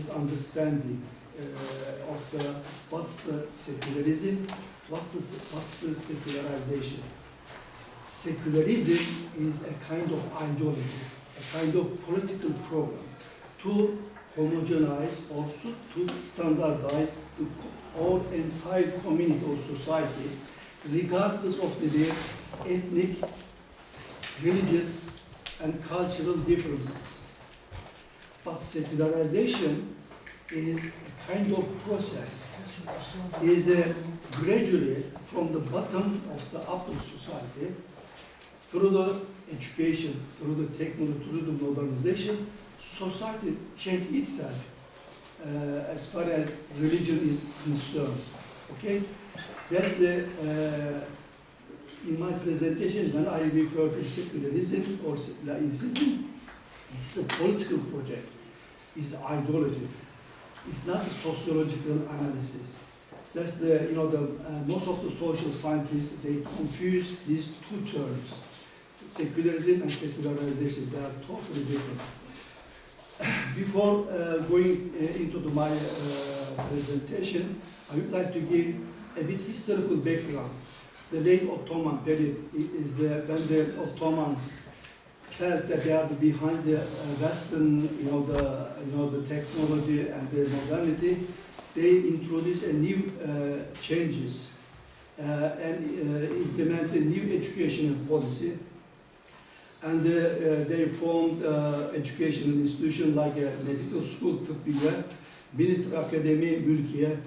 understanding of what's the secularism, what's the secularization. Secularism is a kind of ideology, a kind of political program to homogenize or to standardize our entire community or society, regardless of their ethnic, religious, and cultural differences. But secularization is a kind of process, is gradually from the bottom of the upper society, through the education, through the technology, through the modernization, society changed itself as far as religion is concerned. Okay? That's the, in my presentation, when I refer to secularism or laicism, it's a political project, it's ideology. It's not a sociological analysis. That's the, most of the social scientists, they confuse these two terms. Secularism and secularization, they are totally different. Before going into my presentation, I would like to give a bit historical background. The late Ottoman period is when the Ottomans felt that they are behind the Western, the technology and the modernity. They introduced a new changes and implemented new educational policy. And they formed educational institutions like a medical school, Tıbbiye, Military Academy, Mülkiye,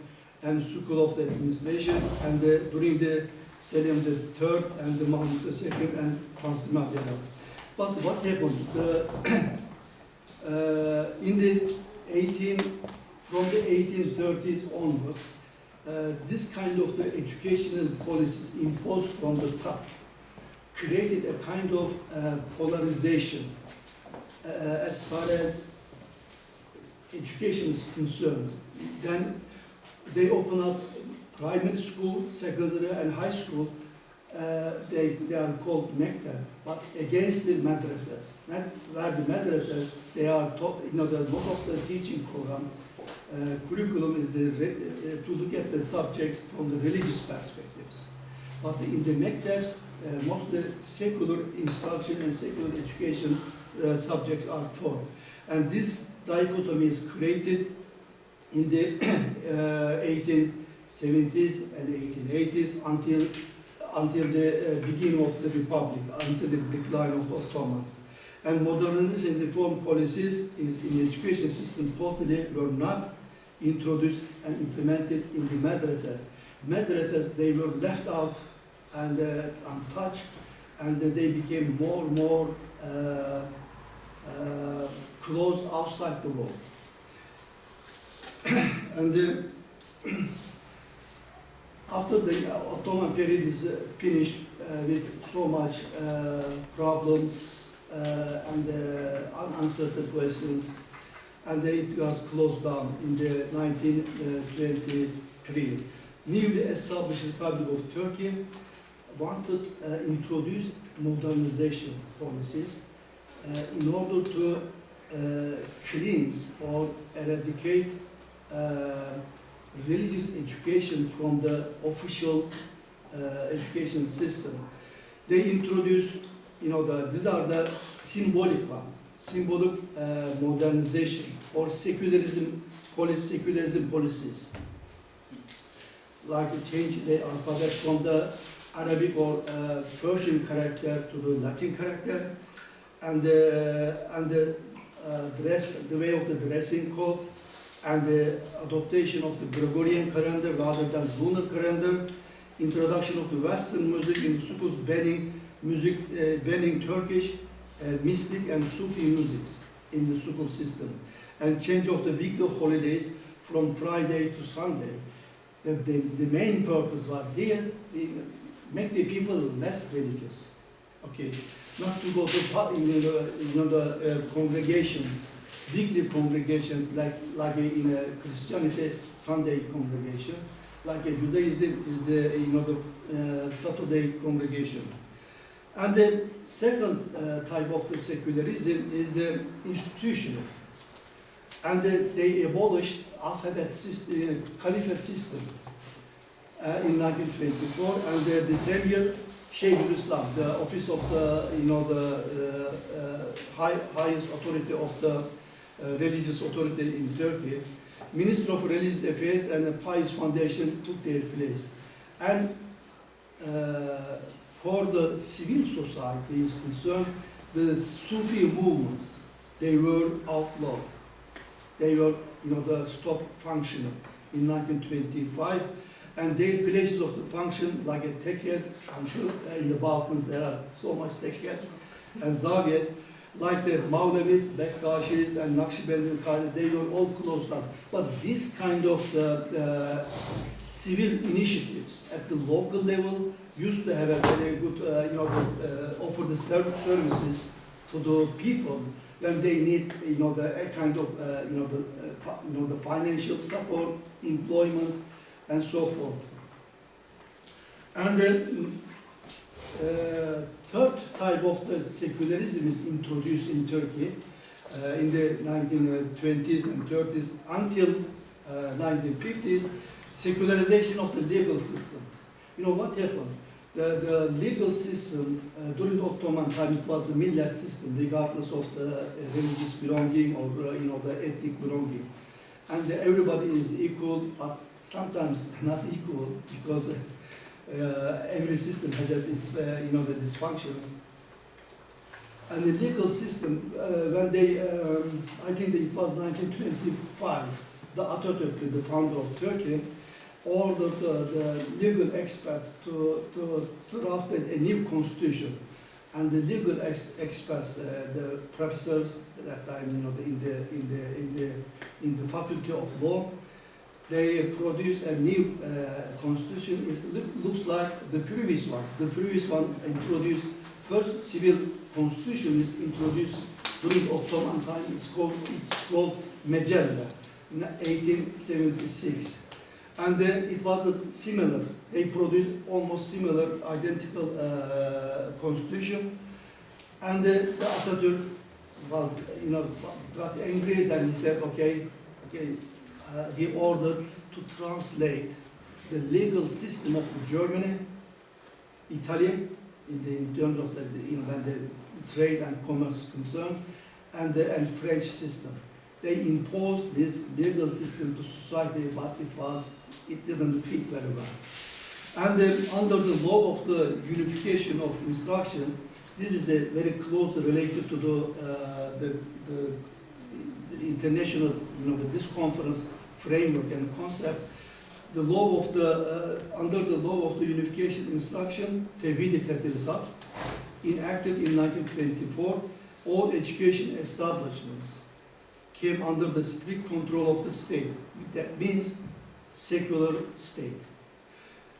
and School of the Administration, and during the Selim III and the Mahmud II and Transylvania. But what happened? From the 1830s onwards, this kind of the educational policies imposed from the top created a kind of polarization as far as education is concerned. Then they open up primary school, secondary, and high school. They are called mekteb, but against the madrasas. Where the madrasas, they are taught, most of the teaching program, curriculum is to look at the subjects from the religious perspectives. But in the mektebs, mostly secular instruction and secular education subjects are taught. And this dichotomy is created in the 1870s and 1880s until the beginning of the Republic, until the decline of the Ottomans. And modernization and reform policies in the education system totally were not introduced and implemented in the madrasas. Madrasas, they were left out and untouched, and they became more and more closed outside the world. And after the Ottoman period is finished with so much problems and unanswered questions, and it was closed down in the 1923. Newly established Republic of Turkey wanted introduce modernization policies in order to cleanse or eradicate religious education from the official education system. They introduced, these are the symbolic modernization or secularism policies, like to change the alphabet from the Arabic or Persian character to the Latin character, and the way of the dressing code, and the adoption of the Gregorian calendar rather than lunar calendar, introduction of the Western music in schools, banning Turkish, mystic and Sufi musics in the school system, and change of the weekly holidays from Friday to Sunday. The main purpose was here, make the people less religious. Okay, not to go to the congregations, weekly congregations like in Christianity, Sunday congregation, like Judaism is the Saturday congregation. And the second type of the secularism is the institutional. And they abolished alphabet system, caliphate system in 1924, and the same year, Sheikhul Islam, the office of the, highest authority of the religious authority in Turkey, Minister of Religious Affairs and the Pious Foundation took their place. And for the civil society is concerned, the Sufi movements, they were outlawed. They were, the stop functioning in 1925, and their places of the function, like a tekes, I'm sure in the Balkans there are so much tekes, and zaviyas, like the Maulevis, Bektaşis, and Naqshbandi, they were all closed down. But this kind of civil initiatives at the local level used to have a very good, offer the services to the people when they need, the kind of, the financial support, employment, and so forth. And then third type of the secularism is introduced in Turkey in the 1920s and 30s until 1950s, secularization of the legal system. What happened? The legal system during the Ottoman time, it was the millet system, regardless of the religious belonging or the ethnic belonging. And everybody is equal, but sometimes not equal, because every system has its, the dysfunctions. And the legal system, when they, I think it was 1925, the Atatürk, the founder of Turkey, ordered the legal experts to draft a new constitution. And the legal experts, the professors at that time, in the faculty of law, they produced a new constitution. It looks like the previous one. The previous one introduced, first civil constitution is introduced during Ottoman time. It's called Mecelle in 1876. And then it was similar. They produced almost similar, identical constitution. And the Atatürk was, got angry. Then he said, okay. He ordered to translate the legal system of Germany, Italy, in terms of when the trade and commerce concerned, and French system. They imposed this legal system to society, but it didn't fit very well. And under the law of the unification of instruction, this is very closely related to the international, this conference framework and concept. The law of under the law of the unification instruction, Tevhid-i Tedrisat, enacted in 1924, all education establishments came under the strict control of the state. That means secular state.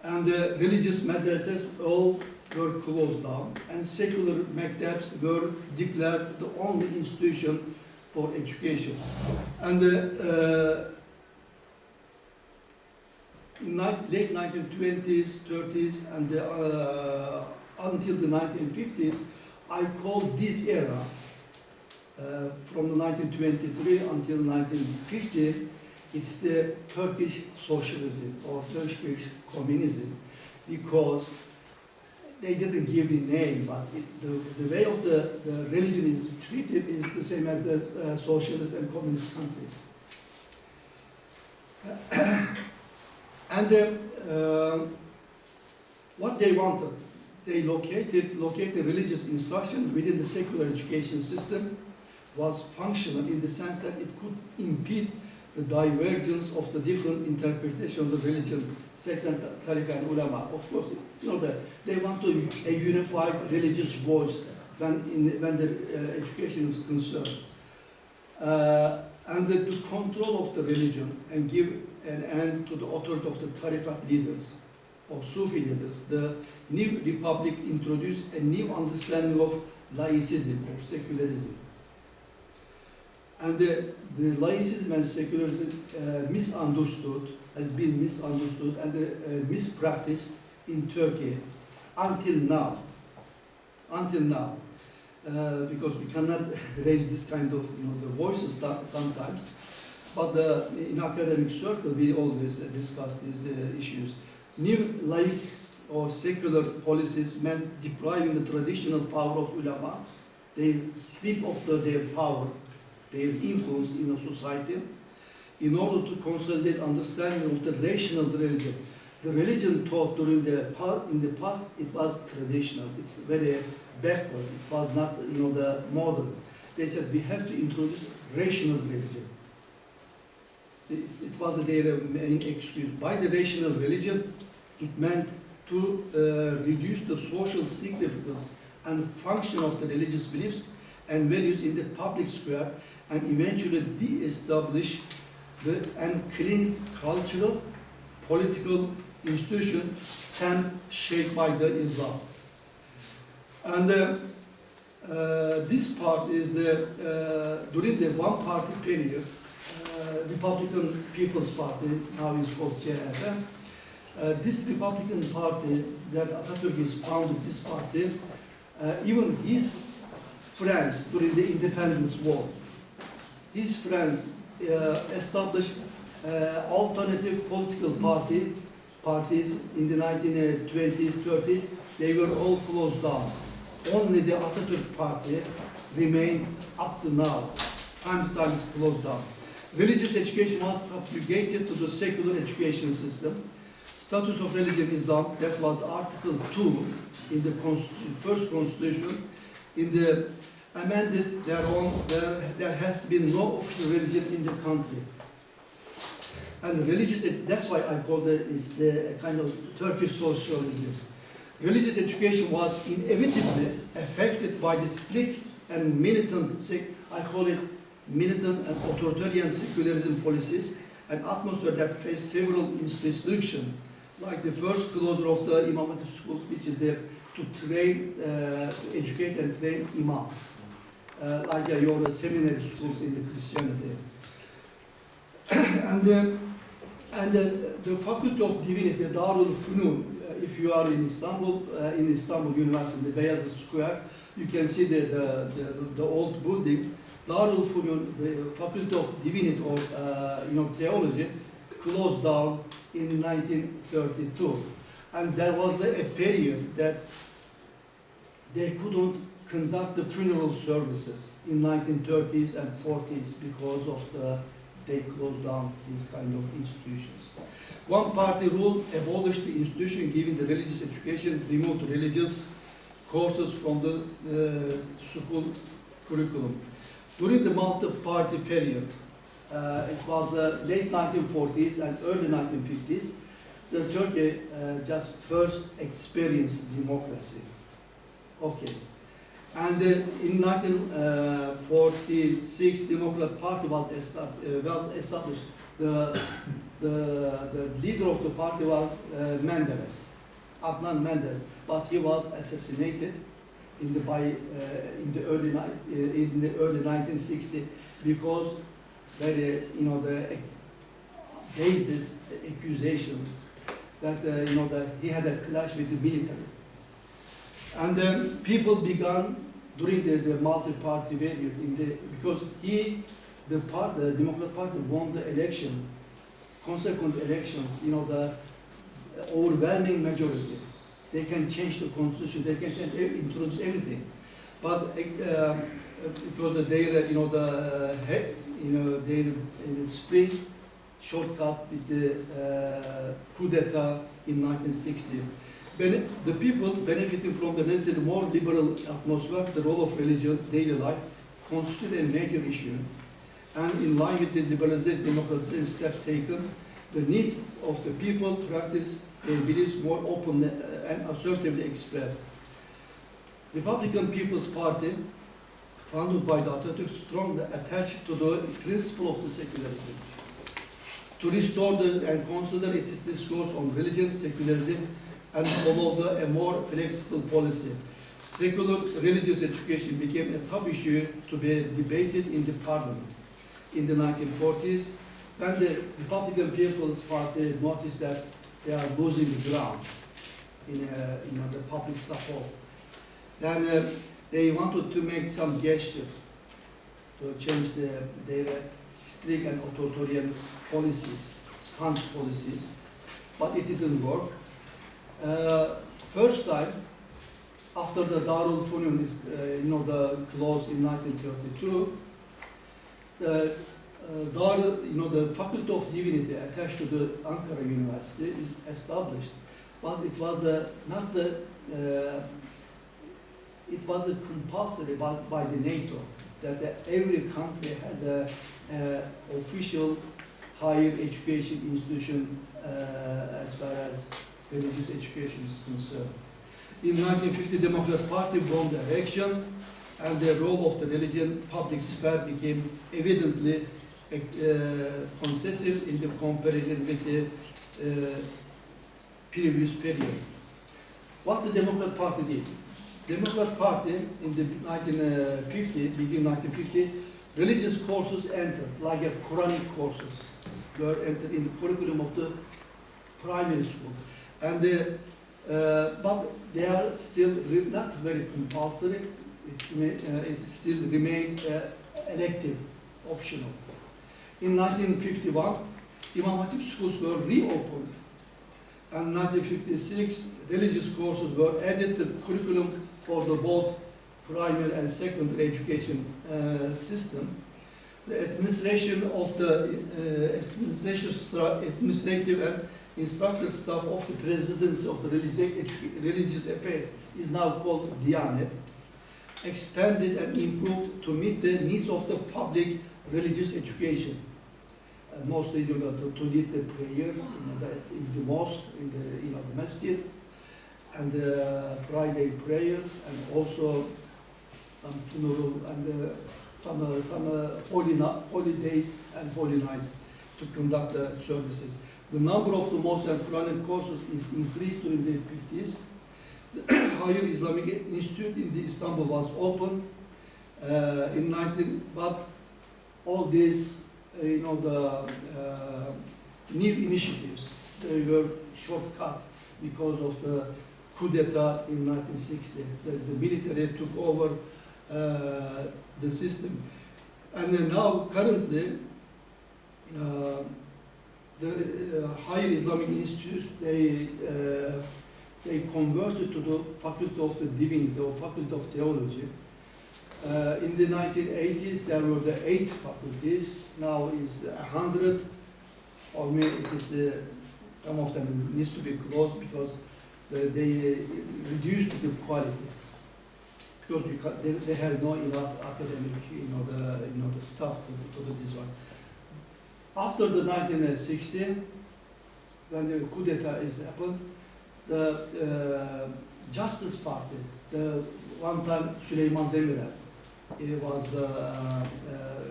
And the religious madrasas all were closed down, and secular maktabs were declared the only institution for education. And in late 1920s, 30s, and until the 1950s, I call this era, from the 1923 until 1950, it's the Turkish socialism or Turkish communism, because they didn't give the name, but the way of the religion is treated is the same as the socialist and communist countries. And what they wanted, they located religious instruction within the secular education system was functional in the sense that it could impede the divergence of the different interpretations of religion, sects and tariqa and ulama. Of course, they want a unified religious voice when the education is concerned. And to control of the religion and give an end to the authority of the tariqat leaders or Sufi leaders, the new republic introduced a new understanding of laicism or secularism. And the laicism and secularism has been misunderstood and mispracticed in Turkey until now. Because we cannot raise this kind of the voices sometimes. but in academic circle we always discuss these issues. New laïc or secular policies meant depriving the traditional power of ulama. They strip off their power, their influence in a society, in order to consolidate understanding of the rational religion. The religion taught in the past, it was traditional. It's very backward. It was not, the modern. They said we have to introduce rational religion. It was their main excuse. By the rational religion, it meant to reduce the social significance and function of the religious beliefs and values in the public square, and eventually de-establish and cleansed cultural, political institution stemmed, shaped by the Islam. And this part is during the one-party period, Republican People's Party, now is called JEZERO. This Republican Party that Atatürk is founded, this party, even his friends during the independence war, his friends established alternative political parties in the 1920s, 30s. They were all closed down. Only the Atatürk party remained up to now. Time to time is closed down. Religious education was subjugated to the secular education system. Status of religion Islam, that was Article 2 in the first constitution. In the amended there has been no official religion in the country. And religious, that's why I call it's the kind of Turkish socialism. Religious education was inevitably affected by the strict and militant, I call it militant and authoritarian secularism policies, an atmosphere that faced several restrictions, like the first closure of the imamative schools, which is there to train, educate and train imams, like your seminary schools in the Christianity. And the Faculty of Divinity, Darul Funun, if you are in Istanbul University, the Beyazıt Square, you can see the old building. Darul Funun, the Faculty of Divinity or Theology, closed down in 1932. And there was a period that they couldn't conduct the funeral services in 1930s and 40s because of they closed down these kind of institutions. One party rule abolished the institution, giving the religious education, removed religious courses from the school curriculum. During the multi-party period, it was the late 1940s and early 1950s, the Turkey just first experienced democracy. Okay. And in 1946, Democrat Party was established. The leader of the party was Menderes, Adnan Menderes, but he was assassinated in the early 1960s because they raised these accusations that that he had a clash with the military, and then people began during the multi-party period because the Democrat Party won the election, consequent elections, the overwhelming majority. They can change the constitution, they can introduce everything. But because their spring shortcut with the coup d'etat in 1960. The people benefiting from the relatively more liberal atmosphere, the role of religion, daily life, constitute a major issue. And in line with the liberalization, democratization steps taken, the need of the people to practice their beliefs more openly and assertively expressed. Republican People's Party, founded by the Atatürk, strongly attached to the principle of the secularism. To restore and consider its discourse on religion, secularism, and follow a more flexible policy. Secular religious education became a top issue to be debated in the parliament. In the 1940s, when the Republican People's Party noticed that they are losing the ground in the public support, then they wanted to make some gestures. to change their strict and authoritarian policies, stance policies, but it didn't work. First time, after the Darul Funun is, the closed in 1932, the the Faculty of Divinity attached to the Ankara University is established, but it was it was compulsory by the NATO that every country has a official higher education institution as far as religious education is concerned. In 1950, the Democrat Party won the election, and the role of the religion public sphere became evidently concessive in the comparison with the previous period. What the Democrat Party did? Democrat Party in the 1950, beginning 1950, religious courses entered, like a Quranic courses, were entered in the curriculum of the primary school. And but they are still not very compulsory. It still remained elective, optional. In 1951, Imam Hatip schools were reopened. And 1956, religious courses were added to the curriculum for the both primary and secondary education system. The administration of the administrative and instructor staff of the presidency of the religious affairs is now called Diyanet, expanded and improved to meet the needs of the public religious education. Mostly to lead the prayers in the mosque, in the masjids, and Friday prayers, and also some funeral and some holy days and holy nights to conduct the services. The number of the mosque and Quranic courses is increased during the 50s. The Higher Islamic Institute in Istanbul was opened in but all these, the new initiatives, they were shortcut because of the coup d'etat in 1960. The military took over the system. And now, currently, the Higher Islamic Institutes, they converted to the Faculty of the Divinity or Faculty of Theology. In the 1980s, there were the 8 faculties. Now is 100, or maybe it is some of them needs to be closed because they reduced the quality because they have not enough academic, the staff to do this one. After the 1960, when the coup d'etat is happened, the Justice Party, the one time Süleyman Demirel, he was the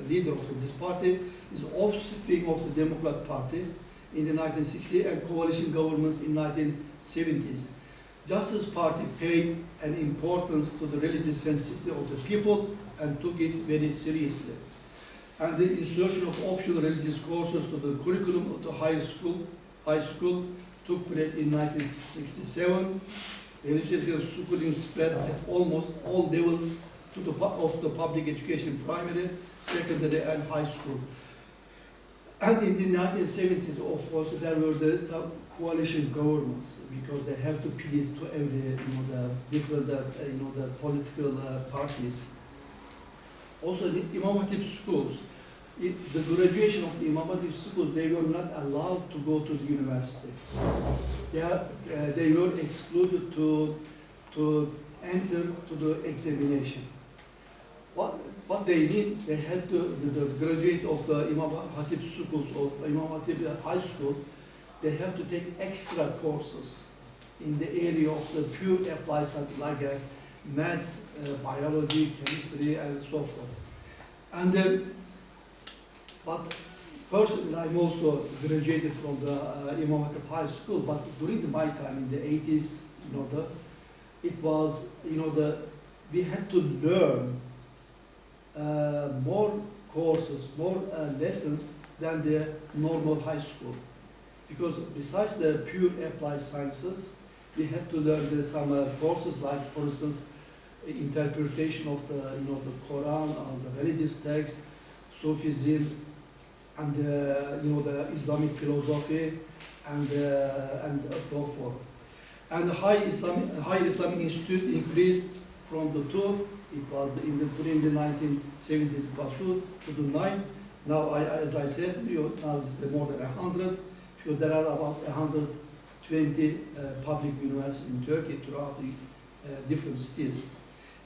leader of this party, is offspring of the Democrat Party in the 1960s and coalition governments in 1970s. Justice Party paid an importance to the religious sensitivity of the people and took it very seriously. And the insertion of optional religious courses to the curriculum of the high school took place in 1967. Religious schooling spread at almost all levels of the public education, primary, secondary, and high school. And in the 1970s, of course, there were the coalition governments because they have to please to every, the different, the political parties. Also, the Imam Hatip schools, the graduation of the Imam Hatip schools, they were not allowed to go to the university. They were excluded to enter to the examination. What they did, they had to, the graduate of the Imam Hatip schools or Imam Hatip high school, they have to take extra courses in the area of the pure applied science, like maths, biology, chemistry, and so forth. And but personally, I'm also graduated from the Imam Hatip High School, but during my time in the 80s, it was, we had to learn more courses, more lessons than the normal high school. Because besides the pure applied sciences, we had to learn some courses like, for instance, interpretation of the, the Quran, the religious text, Sufism, and the Islamic philosophy, and so forth. And the High Islamic Institute increased from the 2, it was during the 1970s, it was 2 to the 9. Now, as I said, now it's more than 100. There are about 120 public universities in Turkey throughout the different cities.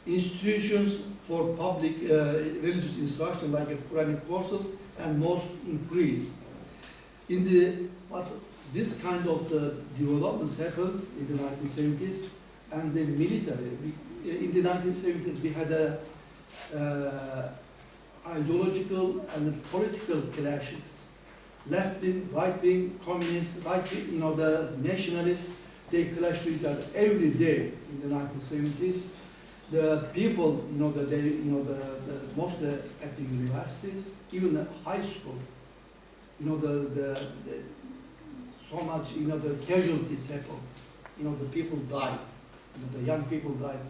Institutions for public religious instruction, like Quranic courses, and most increased. But this kind of developments happened in the 1970s, and the military. In the 1970s, we had a ideological and political clashes. Left wing, right wing, communists, right wing, the nationalists, they clashed with each other every day in the 1970s. The people, mostly at the universities, even the high school, so much, the casualties happened. The people died, the young people died.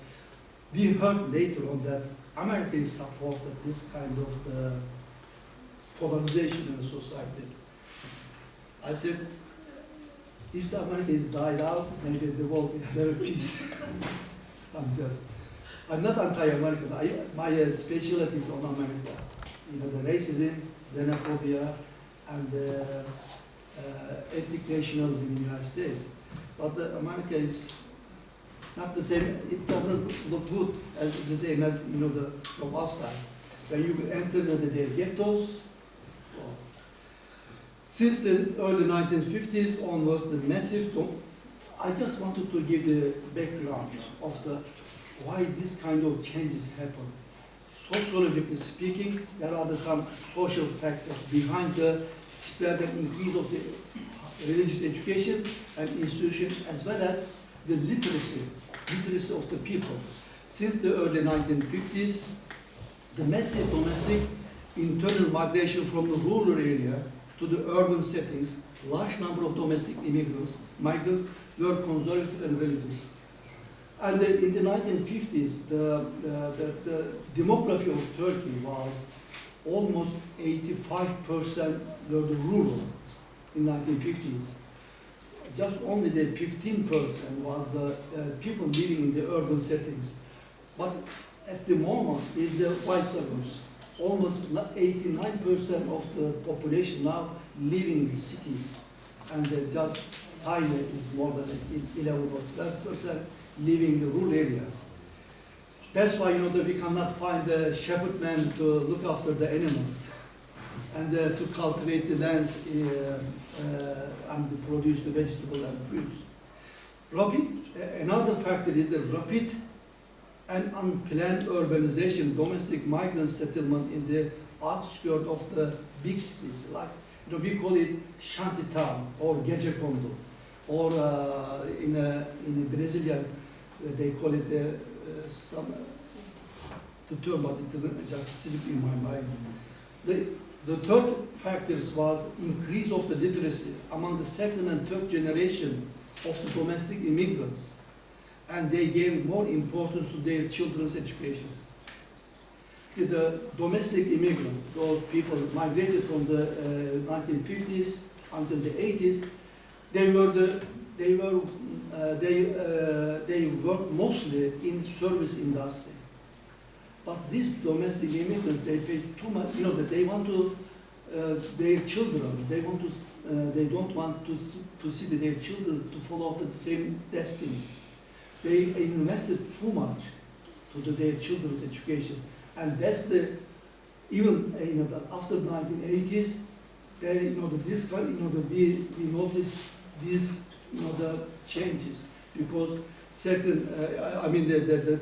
We heard later on that America supported this kind of polarization in the society. I said, if the America is died out, maybe the world will have peace. I'm not anti-American. My specialty is on America. The racism, xenophobia, and ethnic nationalism in the United States. But America is not the same. It doesn't look good as the same as from outside. When you enter the ghettos. Since the early 1950s onwards, the massive. I just wanted to give the background of why this kind of changes happen. Sociologically speaking, there are some social factors behind the spread and increase of the religious education and institution, as well as the literacy of the people. Since the early 1950s, the massive domestic internal migration from the rural area to the urban settings, large number of domestic migrants were conservative and religious. And in the 1950s, the demography of Turkey was almost 85% were the rural in 1950s. Just only the 15% was the people living in the urban settings. But at the moment, is the white suburbs. Almost 89% of the population now living in the cities, and just tiny is more than 11 or 12% living in the rural area. That's why we cannot find a shepherd man to look after the animals and to cultivate the lands and to produce the vegetables and fruits. Another factor is the rapid and unplanned urbanization, domestic migrant settlement in the outskirts of the big cities. Like we call it shanty town or gecekondu, or in Brazilian they call it the term, but it didn't just slip in my mind. The third factors was increase of the literacy among the second and third generation of the domestic immigrants, and they gave more importance to their children's education. The domestic immigrants, those people migrated from the 1950s until the 80s, they worked mostly in service industry. But these domestic immigrants, they pay too much. That they want to their children. They don't want to see their children to follow the same destiny. They invested too much to their children's education, and that's even after 1980s. We noticed these the changes, because the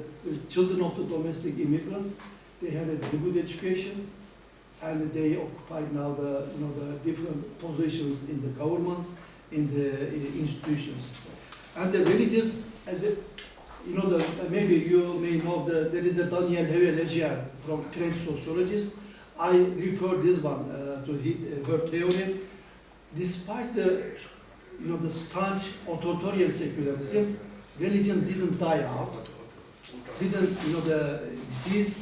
children of the domestic immigrants, they had a very good education, and they occupy now the different positions in the governments, in the institutions, and the religious maybe you may know there is the Religija from French sociologist. I refer this one to her theory. Despite the staunch authoritarian secularism, religion didn't die out. didn't, the deceased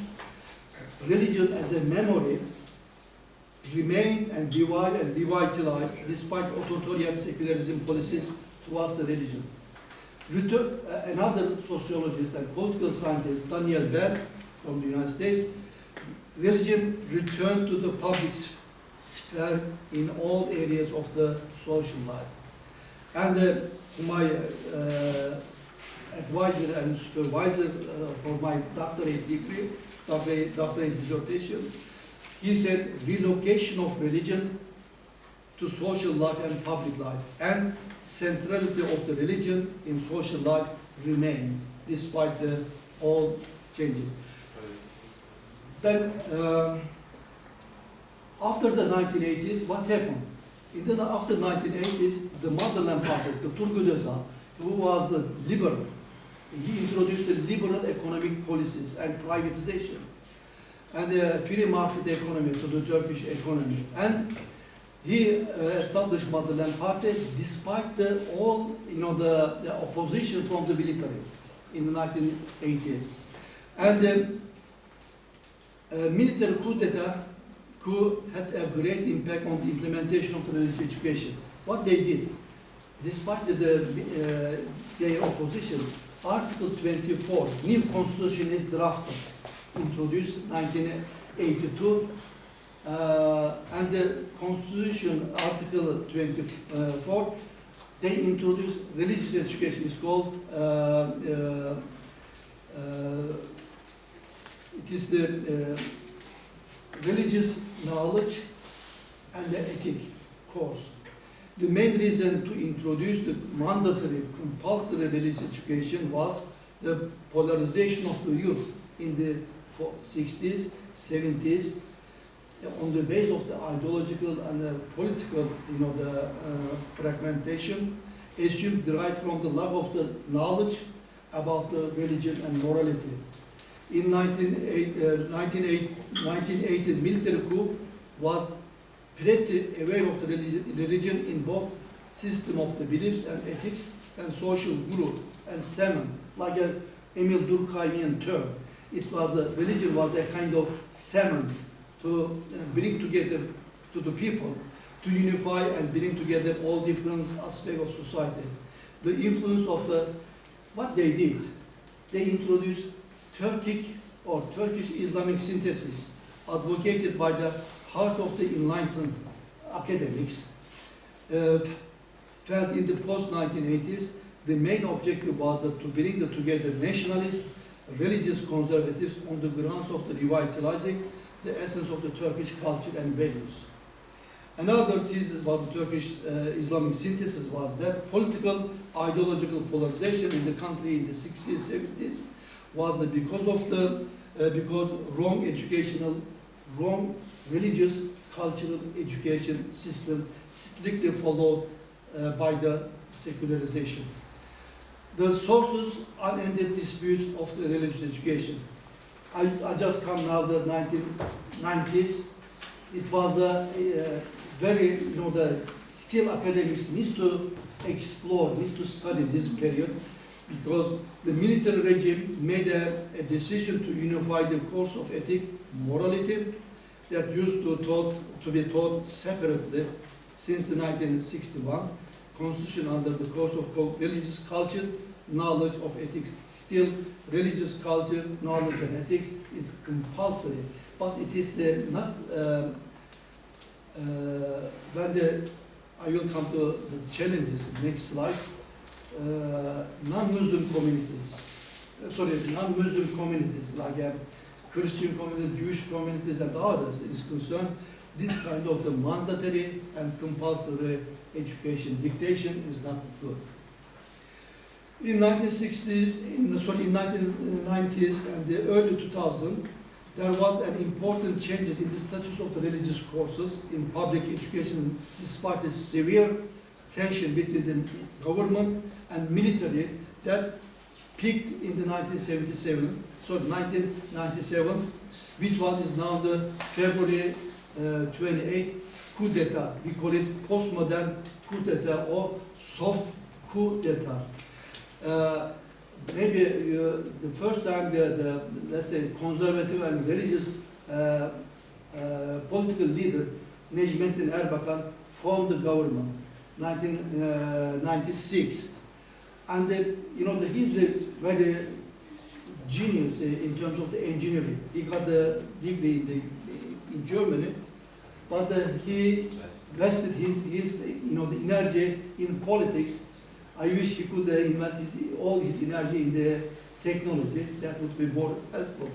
religion as a memory remain and revive and revitalize despite authoritarian secularism policies towards the religion. Another sociologist and political scientist, Daniel Bell, from the United States, religion returned to the public sphere in all areas of the social life. And my advisor and supervisor for my doctorate degree, doctorate dissertation, he said relocation of religion to social life and public life, and centrality of the religion in social life remain despite all changes. Then after the 1980s, what happened? After 1980s, the motherland party, the Turgut Özal, who was the liberal, he introduced the liberal economic policies and privatization and the free market economy to the Turkish economy. And he established motherland party despite all the opposition from the military in the 1980s. And the military coup d'etat had a great impact on the implementation of the religious education. What they did, despite their opposition, Article 24, new constitution is drafted, introduced in 1982, and the constitution, Article 24, they introduced religious education. It's called, it is the religious knowledge and the ethic course. The main reason to introduce the mandatory compulsory religious education was the polarization of the youth in the 60s, 70s, on the base of the ideological and political, fragmentation, assumed derived from the lack of the knowledge about the religion and morality. In 1980, military coup was pretty aware of the religion in both system of the beliefs and ethics and social group and cement, like a Emil Durkheimian term. It was religion was a kind of cement to bring together to the people, to unify and bring together all different aspects of society. The influence of what they did, they introduced Turkic or Turkish Islamic synthesis, advocated by the heart of the enlightened academics, felt in the post-1980s. The main objective was to bring together nationalists, religious conservatives on the grounds of the revitalizing the essence of the Turkish culture and values. Another thesis about the Turkish Islamic synthesis was that political ideological polarization in the country in the 60s, 70s was because wrong religious cultural education system strictly followed by the secularization. The sources, unended disputes of the religious education. I just come now the 1990s. It was very, still academics needs to explore, needs to study this period, because the military regime made a decision to unify the course of ethic, morality, that used to be taught separately since the 1961 constitution under the course of religious culture, knowledge of ethics. Still, religious culture, knowledge and ethics is compulsory, but it is not. I will come to the challenges. Next slide. Non-Muslim communities, non-Muslim communities like Christian communities, Jewish communities, and others is concerned. This kind of the mandatory and compulsory education dictation is not good. In 1960s, in 1990s and the early 2000s, there was an important changes in the status of the religious courses in public education, despite the severe tension between the government and military that peaked in the 1997, which is now the February 28 coup d'etat. We call it postmodern coup d'etat or soft coup d'etat. maybe the first time the let's say conservative and religious political leader Necmettin Erbakan formed the government, 1996, and he's a very genius in terms of the engineering. He got a degree in Germany, but he invested his the energy in politics. I wish he could invest all his energy in the technology. That would be more helpful.